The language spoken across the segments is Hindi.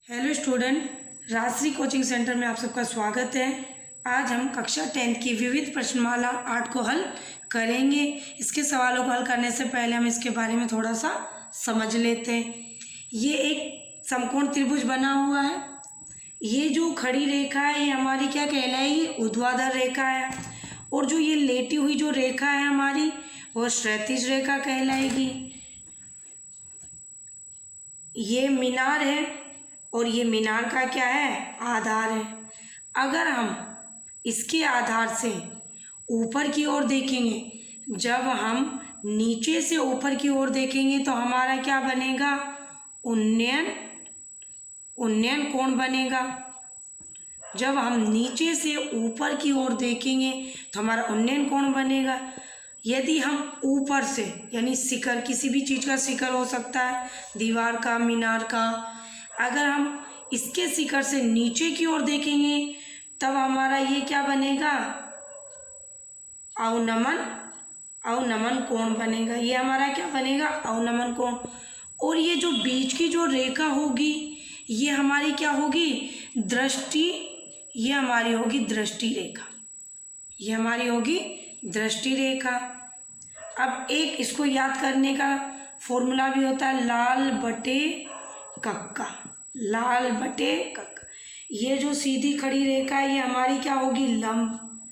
Hello student, Rajshree coaching centre में आप सबका स्वागत है। आज हम कक्षा 10 की विविध प्रश्नमाला 8 को हल करेंगे। इसके सवालों को हल करने से पहले हम इसके बारे में थोड़ा सा समझ लेते हैं। ये एक समकोण त्रिभुज बना हुआ है। ये जो खड़ी रेखा है ये हमारी क्या कहलाएगी? ऊर्ध्वाधर रेखा है। और जो ये लेटी हुई जो रेखा है हमारी वो क्षैतिज रेखा कहलाएगी। ये मीनार है और ये मीनार का क्या है? आधार है। अगर हम इसके आधार से ऊपर की ओर देखेंगे, जब हम नीचे से ऊपर की ओर देखेंगे तो हमारा क्या बनेगा? उन्नयन कोण बनेगा। जब हम नीचे से ऊपर की ओर देखेंगे तो हमारा उन्नयन कोण बनेगा। यदि हम ऊपर से यानी शिखर, किसी भी चीज़ का शिखर हो सकता है, दीवार का, मीनार का, अगर हम इसके शिखर से नीचे की ओर देखेंगे तब हमारा ये क्या बनेगा? अवनमन कोण बनेगा। ये हमारा क्या बनेगा? अवनमन कोण। और ये जो बीच की जो रेखा होगी ये हमारी क्या होगी? ये हमारी होगी दृष्टि रेखा। ये हमारी होगी दृष्टि रेखा। अब एक इसको याद करने का फॉर्मूला भी होता है, लाल बटे कक्का। ये जो सीधी खड़ी रेखा है ये हमारी क्या होगी? लंब।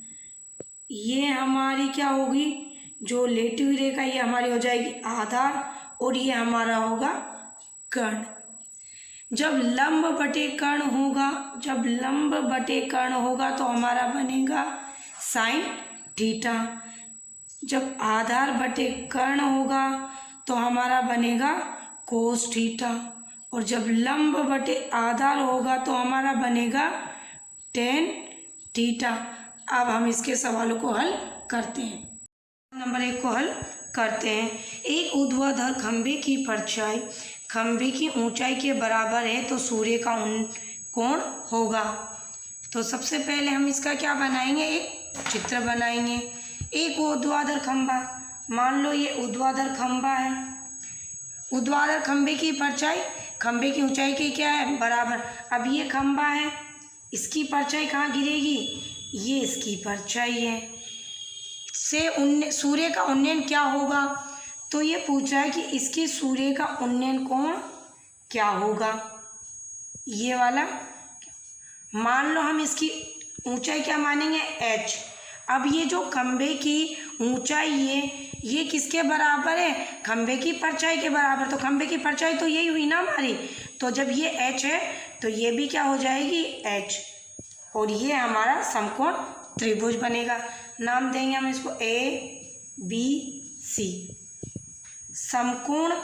ये हमारी क्या होगी? जो लेटी हुई रेखा ये हमारी हो जाएगी आधार और ये हमारा होगा कर्ण। जब लंब बटे कर्ण होगा तो हमारा बनेगा साइन थीटा। जब आधार बटे कर्ण होगा तो हमारा बनेगा कोस थीटा। और जब लंब बटे आधार होगा तो हमारा बनेगा टेन थीटा। अब हम इसके सवालों को हल करते हैं। नंबर 1 को हल करते हैं। एक ऊर्ध्वाधर खंभे की परछाई खंभे की ऊंचाई के बराबर है तो सूर्य का कोण होगा। तो सबसे पहले हम इसका क्या बनाएंगे? एक चित्र बनाएंगे। एक ऊर्ध्वाधर खंभा, मान लो ये ऊर्ध्वाधर खंभा है। ऊर्ध्वाधर खंभे की परछाई खंभे की ऊंचाई के क्या है? बराबर। अब ये खंभा है, इसकी परछाई कहाँ गिरेगी? ये इसकी परछाई है। सूर्य का उन्नयन क्या होगा? तो ये पूछ रहा है कि इसके सूर्य का उन्नयन कोण क्या होगा? ये वाला। मान लो हम इसकी ऊंचाई क्या मानेंगे? h। अब ये जो खंभे की ऊंचाई ये किसके बराबर है? खंभे की परछाई के बराबर। तो खंभे की परछाई तो यही हुई ना हमारी। तो जब ये h है तो ये भी क्या हो जाएगी? h। और ये हमारा समकोण त्रिभुज बनेगा। नाम देंगे हम इसको ABC। समकोण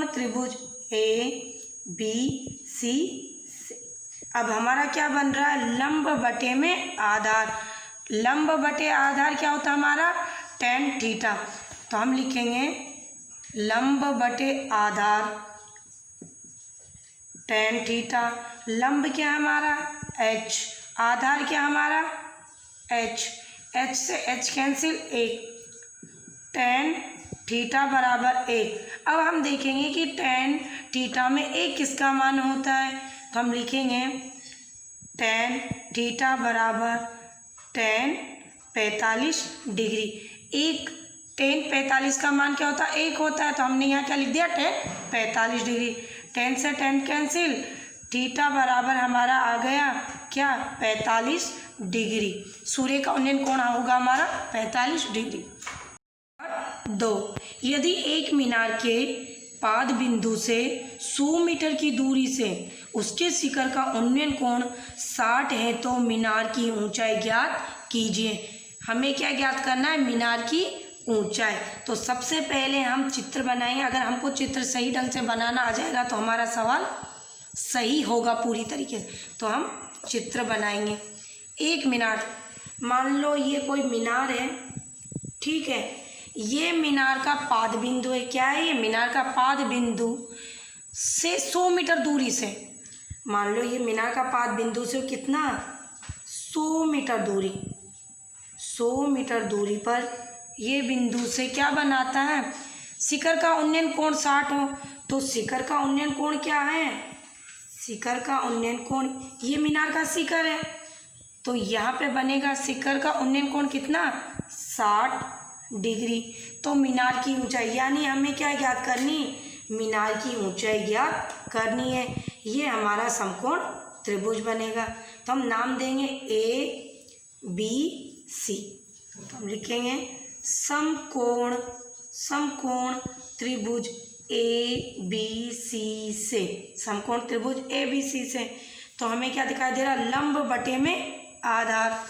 त्रिभुज ABC। अब हमारा क्या बन रहा है? लंब बटे में आधार। लंब बटे आधार क्या होता है हमारा? Tan theta. तो हम लिखेंगे लंब बटे आधार टेन थीटा। लंब क्या है हमारा? h। आधार क्या हमारा? h। h से h कैंसिल, 1। टेन थीटा बराबर 1। अब हम देखेंगे कि टेन थीटा में 1 किसका मान होता है। तो हम लिखेंगे टेन थीटा बराबर टेन 45 डिग्री। एक टेन 45 का मान क्या होता है? 1 होता है। तो हमने यहाँ क्या लिख दिया? Ten 45 degree. 10 से 10 कैंसिल, थीटा बराबर हमारा आ गया क्या? 45 डिग्री। सूर्य का उन्नयन कोण होगा हमारा 45 डिग्री। 2, यदि एक मीनार के पाद बिंदु से 100 मीटर की दूरी से उसके शिखर का उन्नयन कोण 60 है तो मीनार की ऊंचाई ज्ञात कीजिए। हमें क्या ज्ञात करना है? मीनार की ऊंचाई। तो सबसे पहले हम चित्र बनाएंगे। अगर हमको चित्र सही ढंग से बनाना आ जाएगा तो हमारा सवाल सही होगा पूरी तरीके से। तो हम चित्र बनाएंगे। एक मीनार, मान लो ये कोई मीनार है, ठीक है। ये मीनार का पाद बिंदु है। क्या है ये? मीनार का पाद बिंदु से 100 मीटर दूरी से, मान लो ये मीनार का पाद बिंदु से कितना? 100 मीटर दूरी। 100 मीटर दूरी पर ये बिंदु से क्या बनाता है? शिखर का उन्नयन कोण 60 हो तो शिखर का उन्नयन कोण क्या है? शिखर का उन्नयन कोण, ये मीनार का शिखर है, तो यहाँ पे बनेगा शिखर का उन्नयन कोण कितना, 60 डिग्री। तो मीनार की ऊंचाई, यानी हमें क्या ज्ञात करनी, मीनार की ऊंचाई ज्ञात करनी है। ये हमारा समकोण त्रिभुज बनेगा। तो हम नाम देंगे ABC। तो हम लिखेंगे समकोण त्रिभुज ABC से, समकोण त्रिभुज ABC से। तो हमें क्या दिखाई दे रहा, लंब बटे में आधार।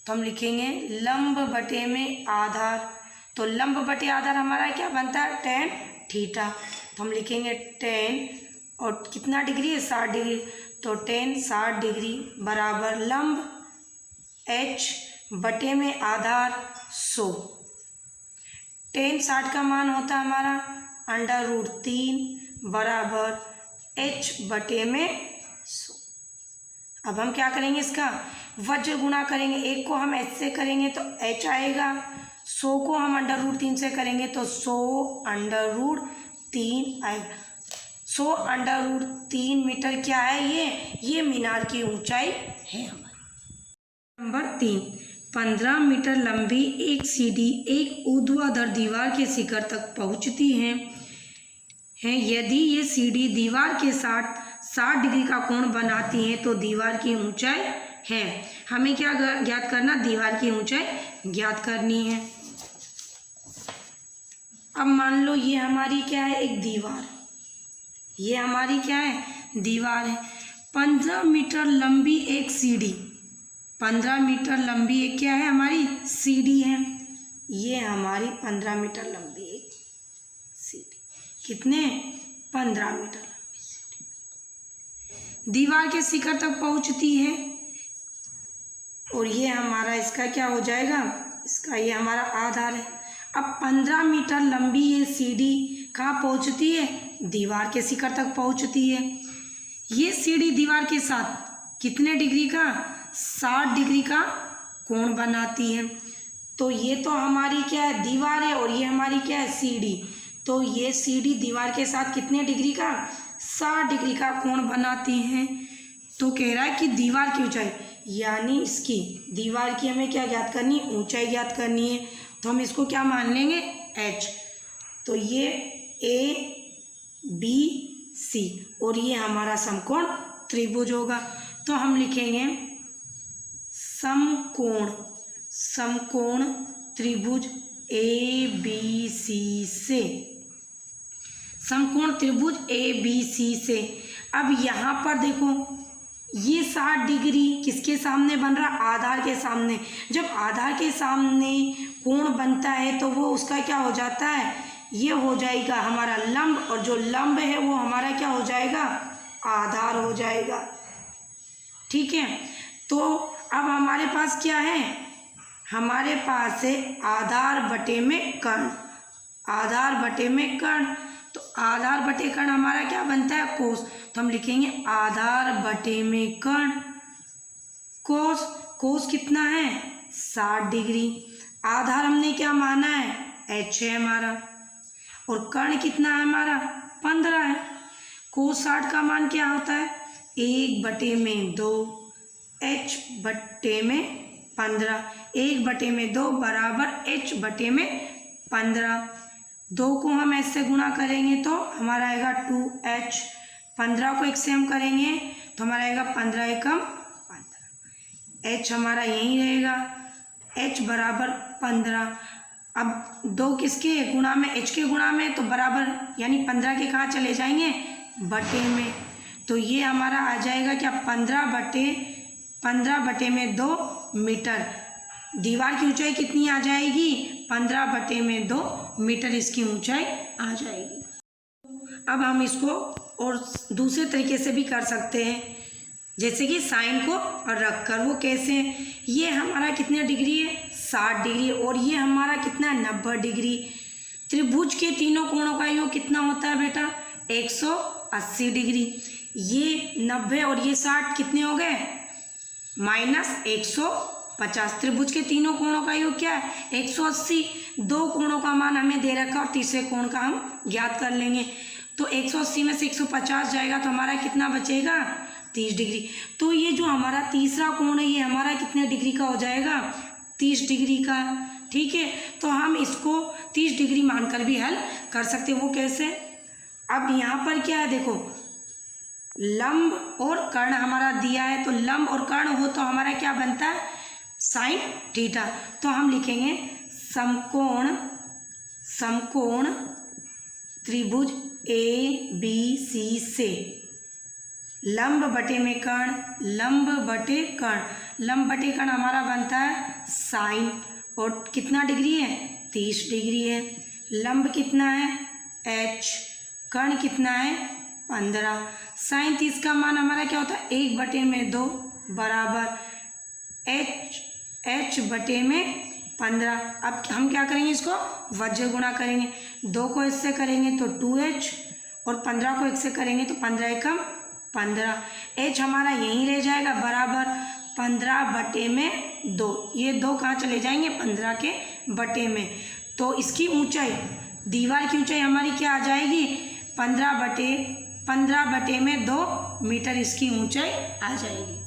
तो हम लिखेंगे लंब बटे में आधार। तो लंब बटे आधार हमारा क्या बनता है, tan थीटा। तो हम लिखेंगे tan और कितना डिग्री है, 60 डिग्री। तो tan 60 डिग्री बराबर लंब h बटे में आधार 100। tan 60 का मान होता है हमारा √3 बराबर h बटे में 100। अब हम क्या करेंगे, इसका वज्र गुणा करेंगे। एक को हम h से करेंगे तो h आएगा, 100 को हम √3 से करेंगे तो 100 √3 आएगा। 100 √3 मीटर क्या है, ये मीनार की ऊंचाई है हमारी। नंबर 3, 15 मीटर लंबी एक सीढ़ी एक ऊर्ध्वाधर दीवार के शिखर तक पहुंचती है। यदि ये सीढ़ी दीवार के साथ 60 डिग्री का कोण बनाती है तो दीवार की ऊंचाई है। हमें क्या ज्ञात करना, दीवार की ऊंचाई ज्ञात करनी है। अब मान लो ये हमारी क्या है, एक दीवार, ये हमारी क्या है, दीवार है। 15 मीटर लंबी एक सीढ़ी, 15 मीटर लंबी एक क्या है, हमारी सीढ़ी है। ये हमारी 15 मीटर लंबी एक सीढ़ी, कितने, 15 मीटर लंबी सीढ़ी दीवार के शिखर तक पहुंचती है। और ये हमारा इसका क्या हो जाएगा, इसका ये हमारा आधार है। अब 15 मीटर लंबी ये सीढ़ी कहाँ पहुंचती है, दीवार के शिखर तक पहुंचती है। ये सीढ़ी दीवार के साथ कितने डिग्री का, 60 डिग्री का कोण बनाती है। तो ये तो हमारी क्या है, दीवार है, और ये हमारी क्या है, सीढ़ी। तो ये सीढ़ी दीवार के साथ कितने डिग्री का, 60 डिग्री का कोण बनाती है। तो कह रहा है कि दीवार की ऊंचाई, यानी इसकी दीवार की हमें क्या ज्ञात करनी, ऊंचाई ज्ञात करनी है। तो हम इसको क्या मान लेंगे, h। तो ये ABC और ये हमारा समकोण त्रिभुज होगा। तो हम लिखेंगे समकोण त्रिभुज ABC से, समकोण त्रिभुज ABC से। अब यहाँ पर देखो, ये 60 डिग्री किसके सामने बन रहा, आधार के सामने। जब आधार के सामने कोण बनता है तो वो उसका क्या हो जाता है, ये हो जाएगा हमारा लंब, और जो लंब है वो हमारा क्या हो जाएगा, आधार हो जाएगा। ठीक है। तो अब हमारे पास क्या है, हमारे पास है आधार बटे में कर्ण, आधार बटे में कर्ण। तो आधार बटे कर्ण हमारा क्या बनता है, कोस। तो हम लिखेंगे आधार बटे में कर्ण कोस कितना है, 60 डिग्री। आधार हमने क्या माना है, h है हमारा, और कर्ण कितना है हमारा, 15 है। कोस 60 का मान क्या होता है, 1/2 h बटे में 15, 1/2 बराबर h बटे में 15। 2 को हम h से गुणा करेंगे तो हमारा आएगा 2h, 15 को 1 से हम करेंगे तो हमारा आएगा 15 एकम 15, h हमारा यहीं रहेगा, h बराबर 15। अब 2 किसके गुणा में, h के गुणा में, तो बराबर यानी 15 के कहाँ चले जाएंगे, बटे में। तो ये हमारा आ जाएगा क्या, 15/2 मीटर। दीवार की ऊंचाई कितनी आ जाएगी, 15/2 मीटर इसकी ऊंचाई आ जाएगी। अब हम इसको और दूसरे तरीके से भी कर सकते हैं, जैसे कि साइन को रखकर। वो कैसे, ये हमारा कितने डिग्री है, 60 डिग्री, और ये हमारा कितना है, 90 डिग्री। त्रिभुज के तीनों कोणों का योग कितना होता है बेटा, 180 डिग्री। ये 90 और ये 60 कितने हो गए, -150। त्रिभुज के तीनों कोणों का योग क्या है, 180। 2 कोणों का मान हमें दे रखा और तीसरे कोण का हम ज्ञात कर लेंगे। तो 180 में से 150 जाएगा तो हमारा कितना बचेगा 30 डिग्री। तो ये जो हमारा तीसरा कोण है ये हमारा कितने डिग्री का हो जाएगा 30 डिग्री का। ठीक है, तो हम इसको 30 डिग्री मानकर भी हल कर सकते हैं। वो कैसे? अब यहाँ पर क्या है देखो, लंब और कर्ण हमारा दिया है, तो लंब और कर्ण हो तो हमारा क्या बनता है साइन थीटा। तो हम लिखेंगे समकोण त्रिभुज ए बी सी से लंब बटे में कर्ण, लंब बटे कर्ण हमारा बनता है साइन, और कितना डिग्री है 30 डिग्री है। लंब कितना है h, कर्ण कितना है 15। साइन 30 का मान हमारा क्या होता है 1/2 बराबर h बटे में 15। अब हम क्या करेंगे, इसको वज्र गुणा करेंगे, 2 को इससे करेंगे तो 2h और 15 को 1 से करेंगे तो 15 एकम 15। h हमारा यहीं रह जाएगा बराबर 15/2। ये 2 कहाँ चले जाएंगे 15 के बटे में। तो इसकी ऊंचाई, दीवार की ऊंचाई हमारी क्या आ जाएगी 15/2 मीटर इसकी ऊंचाई आ जाएगी।